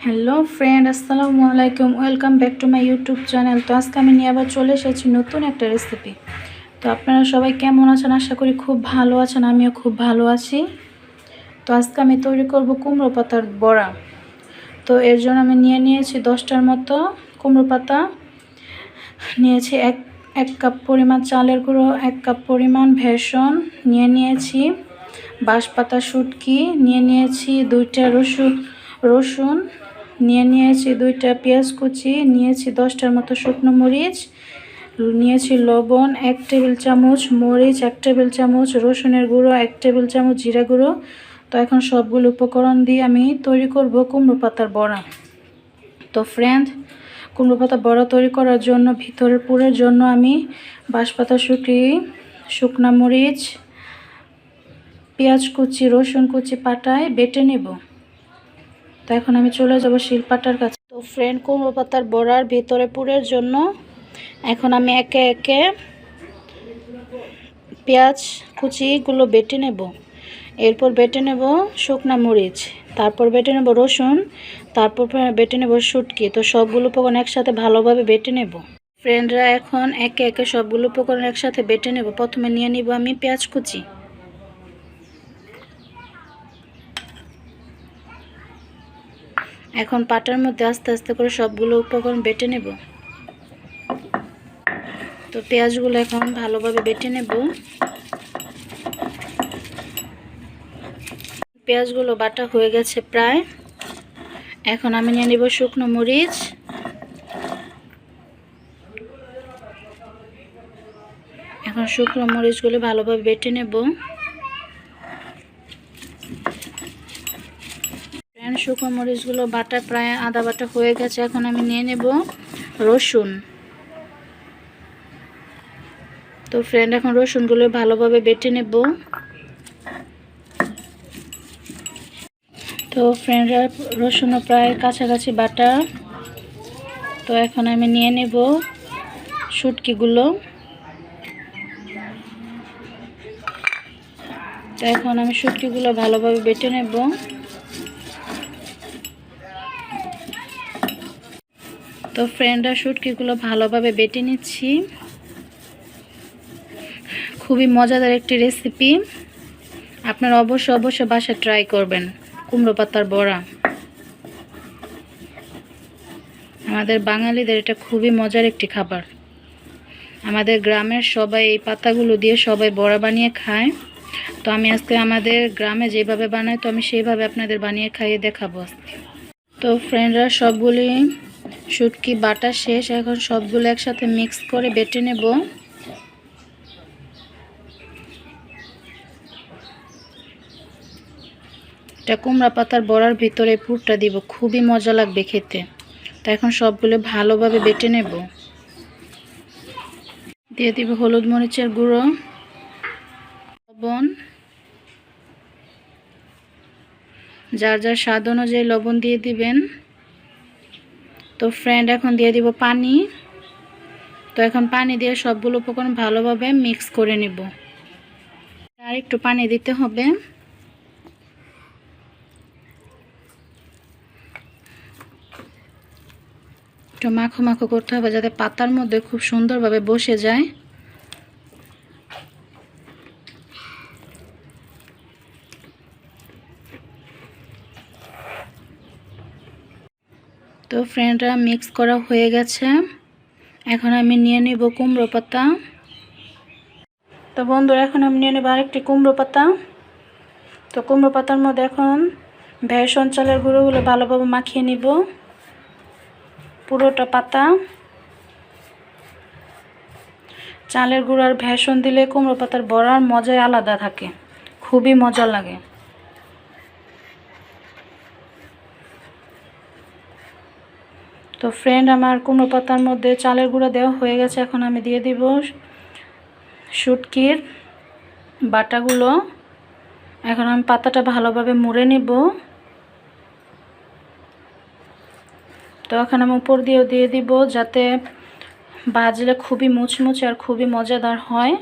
Hello friend, আসসালামু আলাইকুম। Welcome back to my YouTube channel. তো আজকে আমি নিয়ে আবার চলে এসেছি নতুন একটা রেসিপি। তো আপনারা সবাই কেমন আছেন? আশা করি খুব ভালো আছেন, আমিও খুব ভালো আছি। তো আজকে আমি তৈরি করব কুমড়ো পাতার বড়া। তো এর জন্য আমি নিয়েছি 10টার মতো কুমড়ো পাতা, নিয়েছি এক কাপ পরিমাণ চালের গুঁড়ো, 1 কাপ পরিমাণ বেসন, নিয়েছি বাঁশপাতা শুটকি, নিয়েছি 2টা রসুন, নিয়েছি 2টা পেঁয়াজ কুচি, নিয়েছি 10টার মতো শুকনো মরিচ, নিয়েছি লবণ 1 টেবিল চামচ, মরিচ 1 টেবিল চামচ, রসুনের গুঁড়ো 1 টেবিল চামচ, জিরা গুঁড়ো। তো এখন সবগুলো উপকরণ দিয়ে আমি তৈরি করব কুমড়ো পাতার বড়া। তো ফ্রেন্ড, কুমড়ো পাতা বড়া তৈরি করার জন্য ভিতরের পুরের জন্য আমি বাঁশপাতা শুকনো মরিচ, পেঁয়াজ কুচি, রসুন কুচি পাটায় বেটে নেব। তো এখন আমি চলে যাব শিলপাটার কাছে। তো ফ্রেন্ড, কুমড়ো পাতার বড়ার ভিতরে পুরের জন্য এখন আমি একে একে পেঁয়াজ কুচিগুলো বেটে নেব। এরপর বেটে নেব শুকনো মরিচ, তারপর বেটে নেব রসুন, তারপর বেটে নেব শুটকি। তো সবগুলো উপকরণ একসাথে ভালোভাবে বেটে নেব। ফ্রেন্ডরা, এখন একে একে সবগুলো উপকরণ একসাথে বেটে নেব। প্রথমে নিয়ে নিব আমি পেঁয়াজ কুচি। এখন পাটার মধ্যে আস্তে আস্তে করে সবগুলো উপকরণ বেটে নেব। তো পেঁয়াজগুলো এখন ভালোভাবে বেটে নেব। পেঁয়াজগুলো বাটা হয়ে গেছে প্রায়। এখন আমি নিয়ে নিব শুকনো মরিচ, এখন শুকনো মরিচগুলো ভালোভাবে বেটে নেব। শুকনো মরিচগুলো বাটা প্রায় আধা বাটা হয়ে গেছে। এখন আমি নিয়ে নেব রসুন। তো ফ্রেন্ড, এখন রসুনগুলো ভালোভাবে বেটে নেব। তো ফ্রেন্ডরা, রসুনও প্রায় কাছাকাছি বাটা। তো এখন আমি নিয়ে নেব শুটকিগুলো। তো এখন আমি শুটকিগুলো ভালোভাবে বেটে নেব। তো ফ্রেন্ডরা, শুটকিগুলো ভালোভাবে বেটে নিচ্ছি। খুবই মজাদার একটি রেসিপি, আপনারা অবশ্যই বাসায় ট্রাই করবেন। কুমড়ো পাতার বড়া আমাদের বাঙালিদের এটা খুবই মজার একটি খাবার। আমাদের গ্রামের সবাই এই পাতাগুলো দিয়ে সবাই বড়া বানিয়ে খায়। তো আমি আজকে আমাদের গ্রামে যেভাবে বানাই, তো আমি সেইভাবে আপনাদের বানিয়ে খাইয়ে দেখাবো আজকে। তো ফ্রেন্ডরা, সবগুলি শুটকি বাটা শেষ। এখন সবগুলো একসাথে মিক্স করে বেটে নেব। এটা কুমড়া পাতার বড়ার ভিতরে পুরটা দিব, খুবই মজা লাগবে খেতে। তো এখন সবগুলো ভালোভাবে বেটে নেব। দিয়ে দিব হলুদ মরিচের গুঁড়ো, লবণ, যার যার স্বাদ অনুযায়ী লবণ দিয়ে দিবেন। তো ফ্রেন্ড, এখন দিয়ে দিব পানি। তো এখন পানি দিয়ে সবগুলো উপকরণ ভালোভাবে মিক্স করে নেব। আর একটু পানি দিতে হবে। একটু মাখো মাখো করতে হবে যাতে পাতার মধ্যে খুব সুন্দরভাবে বসে যায়। তো ফ্রেন্ডরা, মিক্স করা হয়ে গেছে। এখন আমি নিয়ে নেব কুমড়ো পাতা। তো বন্ধুরা, এখন আমি নিয়ে নেব আরেকটি কুমড়ো পাতা। তো কুমড়ো পাতার মধ্যে এখন বেসন চালের গুঁড়োগুলো ভালোভাবে মাখিয়ে নিব পুরোটা পাতা। চালের গুঁড়ো আর বেসন দিলে কুমড়ো পাতার বড়ার মজাই আলাদা থাকে, খুবই মজা লাগে। তো ফ্রেন্ড, আমার কুমড়ো পাতার মধ্যে চালের গুঁড়ো দেওয়া হয়ে গেছে। এখন আমি দিয়ে দিব শুটকির বাটাগুলো। এখন আমি পাতাটা ভালোভাবে মুড়ে নেব। তো এখন আমি উপর দিয়েও দিয়ে দিব, যাতে ভাজলে খুবই মুচমুচে আর খুবই মজাদার হয়।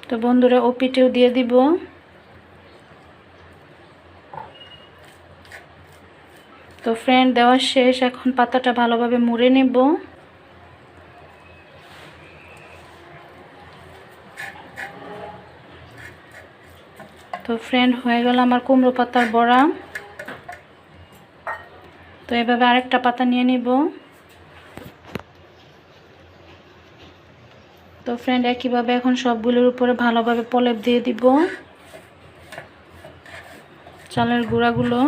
তো বন্ধুরা, ও পিঠেও দিয়ে দিব। তো ফ্রেন্ড দেওয়া শেষ, এখন পাতাটা ভালোভাবে মুড়ে নেব। তো ফ্রেন্ড হয়ে গেল আমার কুমড়ো পাতার বড়া। তো এভাবে আরেকটা পাতা নিয়ে নিব। তো ফ্রেন্ড একইভাবে এখন সবগুলোর উপরে ভালোভাবে প্রলেপ দিয়ে দিব চালের গুঁড়াগুলো।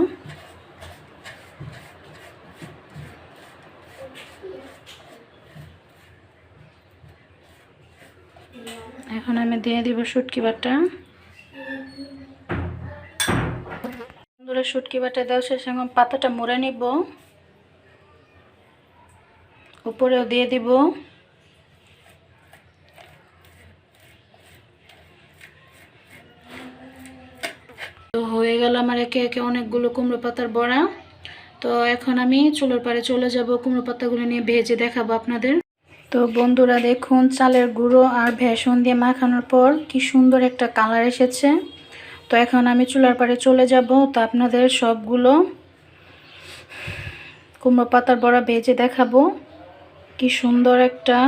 এখন আমি দিয়ে দিব শুটকি বাটা। বন্ধুরা শুটকি বাটা দেওয়া শেষ, এখন পাতাটা মুড়ে নিব, উপরেও দিয়ে দিব। তো হয়ে গেল আমার একে একে অনেকগুলো কুমড়ো পাতার বড়া। তো এখন আমি চুলোর পাড়ে চলে যাব, কুমড়ো পাতাগুলো নিয়ে ভেজে দেখাবো আপনাদের। তো বন্ধুরা দেখুন, চালের গুঁড়ো আর বেসন দিয়ে মাখানোর পর কি সুন্দর একটা কালার এসেছে। তো এখন আমি চুলার পাড়ে চলে যাব, তো আপনাদের সবগুলো কুমড়ো পাতার বড়া ভেজে দেখাবো। কি সুন্দর একটা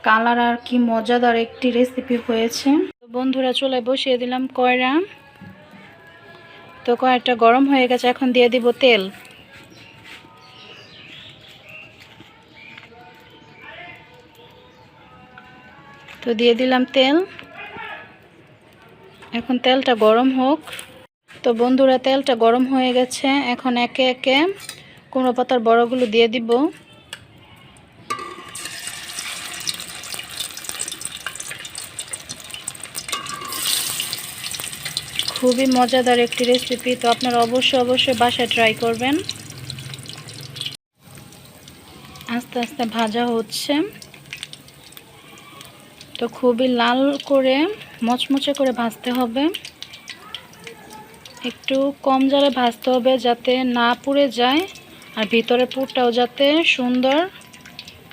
কালার আর কি মজাদার একটি রেসিপি হয়েছে। তো বন্ধুরা চুলায় বসিয়ে দিলাম কড়া। তো কড়াইটা গরম হয়ে গেছে, এখন দিয়ে দিব তেল। তো দিয়ে দিলাম তেল, এখন তেলটা গরম হোক। তো বন্ধুরা তেলটা গরম হয়ে গেছে, এখন একে একে কুমড়ো পাতার বড়াগুলো দিয়ে দিব। খুবই মজাদার একটি রেসিপি, তো আপনারা অবশ্যই বাসায় ট্রাই করবেন। আস্তে আস্তে ভাজা হচ্ছে, তো খুবই লাল করে মচমচে করে ভাজতে হবে। একটু কম জালে ভাজতে হবে যাতে না পুড়ে যায়, আর ভিতরের পুরটাও যাতে সুন্দর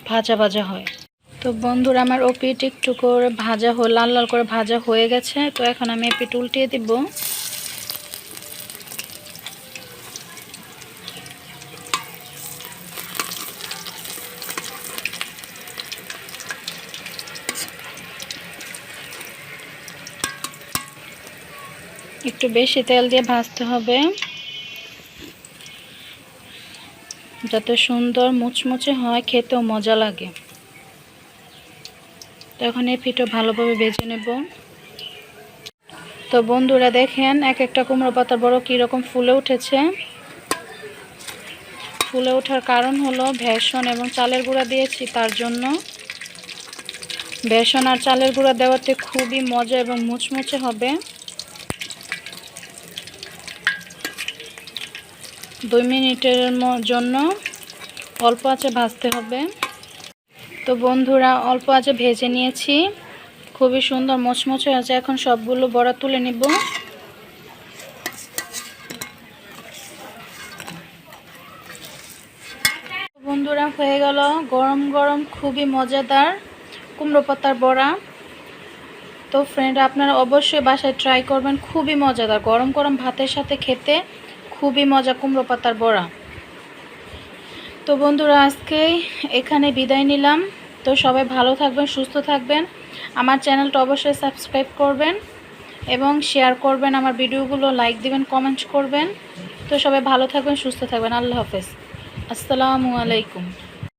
ভাজা ভাজা হয়। তো বন্ধুরা আমার ওপিট একটু করে ভাজা লাল লাল করে ভাজা হয়ে গেছে। তো এখন আমি এপিট উল্টিয়ে দিব। একটু বেশি তেল দিয়ে ভাজতে হবে যাতে সুন্দর মুচমুচে হয়, খেতেও মজা লাগে। তো এখন এই পিঠও ভালোভাবে ভেজে নেব। তো বন্ধুরা দেখেন এক একটা কুমড়ো পাতা বড় কীরকম ফুলে উঠেছে। ফুলে ওঠার কারণ হলো বেসন এবং চালের গুঁড়া দিয়েছি, তার জন্য। বেসন আর চালের গুঁড়া দেওয়াতে খুবই মজা এবং মুচমুচে হবে। 2 মিনিটের জন্য অল্প আঁচে ভাজতে হবে। তো বন্ধুরা অল্প আঁচে ভেজে নিয়েছি, খুবই সুন্দর মচমচে আছে। এখন সবগুলো বড়া তুলে নিব। বন্ধুরা হয়ে গেল গরম গরম খুবই মজাদার কুমড়ো পাতার বড়া। তো ফ্রেন্ড আপনারা অবশ্যই বাসায় ট্রাই করবেন, খুবই মজাদার। গরম গরম ভাতের সাথে খেতে খুবই মজা কুমড়ো পাতার বড়া। তো বন্ধুরা আজকে এখানে বিদায় নিলাম। তো সবাই ভালো থাকবেন, সুস্থ থাকবেন। আমার চ্যানেলটা অবশ্যই সাবস্ক্রাইব করবেন এবং শেয়ার করবেন, আমার ভিডিওগুলো লাইক দিবেন, কমেন্ট করবেন। তো সবাই ভালো থাকবেন, সুস্থ থাকবেন। আল্লাহ হাফেজ, আসসালামু আলাইকুম।